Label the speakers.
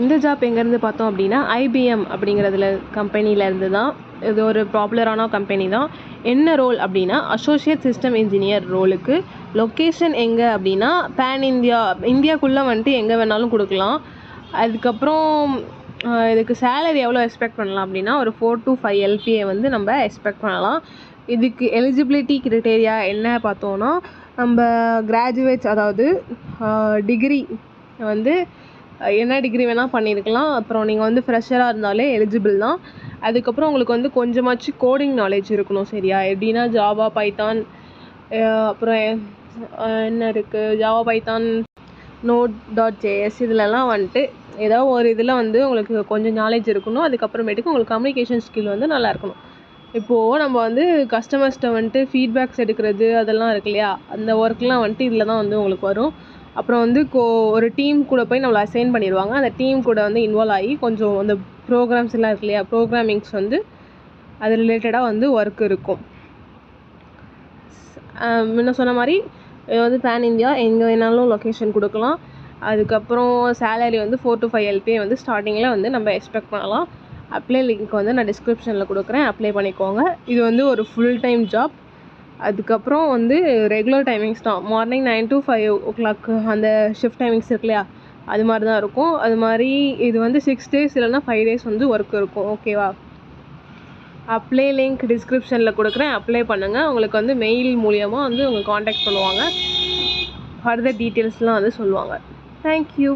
Speaker 1: இந்த ஜாப் எங்கேருந்து பார்த்தோம் அப்படின்னா ஐபிஎம் அப்படிங்கிறதுல கம்பெனியிலேருந்து தான். இது ஒரு பாப்புலரான கம்பெனி தான். என்ன ரோல் அப்படின்னா அசோசியேட் சிஸ்டம் இன்ஜினியர் ரோலுக்கு. லொக்கேஷன் எங்கே அப்படின்னா பேன் இந்தியாக்குள்ளே வந்துட்டு எங்கே வேணாலும் கொடுக்கலாம். அதுக்கப்புறம் இதுக்கு சேலரி எவ்வளோ எக்ஸ்பெக்ட் பண்ணலாம் அப்படின்னா ஒரு 4 to 5 LPA வந்து நம்ம எக்ஸ்பெக்ட் பண்ணலாம். இதுக்கு எலிஜிபிலிட்டி க்ரைட்டேரியா என்ன பார்த்தோன்னா நம்ம கிராஜுவேட்ஸ், அதாவது டிகிரி வந்து என்ன டிகிரி வேணால் பண்ணியிருக்கலாம். அப்புறம் நீங்கள் வந்து ஃப்ரெஷராக இருந்தாலே எலிஜிபிள் தான். அதுக்கப்புறம் உங்களுக்கு வந்து கொஞ்சமாச்சு கோடிங் நாலேஜ் இருக்கணும். சரியா? எப்படின்னா ஜாவா, பைத்தான், அப்புறம் என்ன இருக்குது, ஜாவா, பைத்தான், Node.js இதிலலாம் வந்துட்டு ஏதோ ஒரு இதில் வந்து உங்களுக்கு கொஞ்சம் நாலேஜ் இருக்கணும். அதுக்கப்புறமேட்டுக்கு உங்களுக்கு கம்யூனிகேஷன் ஸ்கில் வந்து நல்லா இருக்கணும். இப்போது நம்ம வந்து கஸ்டமர்ஸ்கிட்ட வந்துட்டு ஃபீட்பேக்ஸ் எடுக்கிறது அதெல்லாம் இருக்கு இல்லையா, அந்த ஒர்க்லாம் வந்துட்டு இதில் தான் வந்து உங்களுக்கு வரும். அப்புறம் வந்து ஒரு டீம் கூட போய் நம்மளை அசைன் பண்ணிடுவாங்க. அந்த டீம் கூட வந்து இன்வால்வ் ஆகி கொஞ்சம் அந்த ப்ரோக்ராம்ஸ் எல்லாம் இருக்கு இல்லையா, ப்ரோக்ராமிங்ஸ் வந்து அது ரிலேட்டடாக வந்து ஒர்க் இருக்கும். முன்ன சொன்ன மாதிரி இது வந்து பேன் இந்தியா, எங்கே வேணாலும் லொக்கேஷன் கொடுக்கலாம். அதுக்கப்புறம் சேலரி வந்து 4 to 5 LPA வந்து ஸ்டார்டிங்கில் வந்து நம்ம எக்ஸ்பெக்ட் பண்ணலாம். அப்ளை லிங்க் வந்து நான் டிஸ்கிரிப்ஷனில் கொடுக்குறேன், அப்ளை பண்ணிக்கோங்க. இது வந்து ஒரு ஃபுல் டைம் ஜாப். அதுக்கப்புறம் வந்து ரெகுலர் டைமிங்ஸ் தான். மார்னிங் 9 to 5 o'clock அந்த ஷிஃப்ட் டைமிங்ஸ் இருக்கு இல்லையா, அது மாதிரி தான் இருக்கும். அது மாதிரி இது வந்து 6 days இல்லைன்னா 5 days வந்து ஒர்க் இருக்கும். ஓகேவா? அப்ளை லிங்க் டிஸ்கிரிப்ஷனில் கொடுக்குறேன், அப்ளை பண்ணுங்கள். உங்களுக்கு வந்து மெயில் மூலியமாக வந்து உங்களை காண்டாக்ட் பண்ணுவாங்க. ஃபர்தர் டீட்டெயில்ஸ்லாம் வந்து சொல்லுவாங்க. தேங்க்யூ.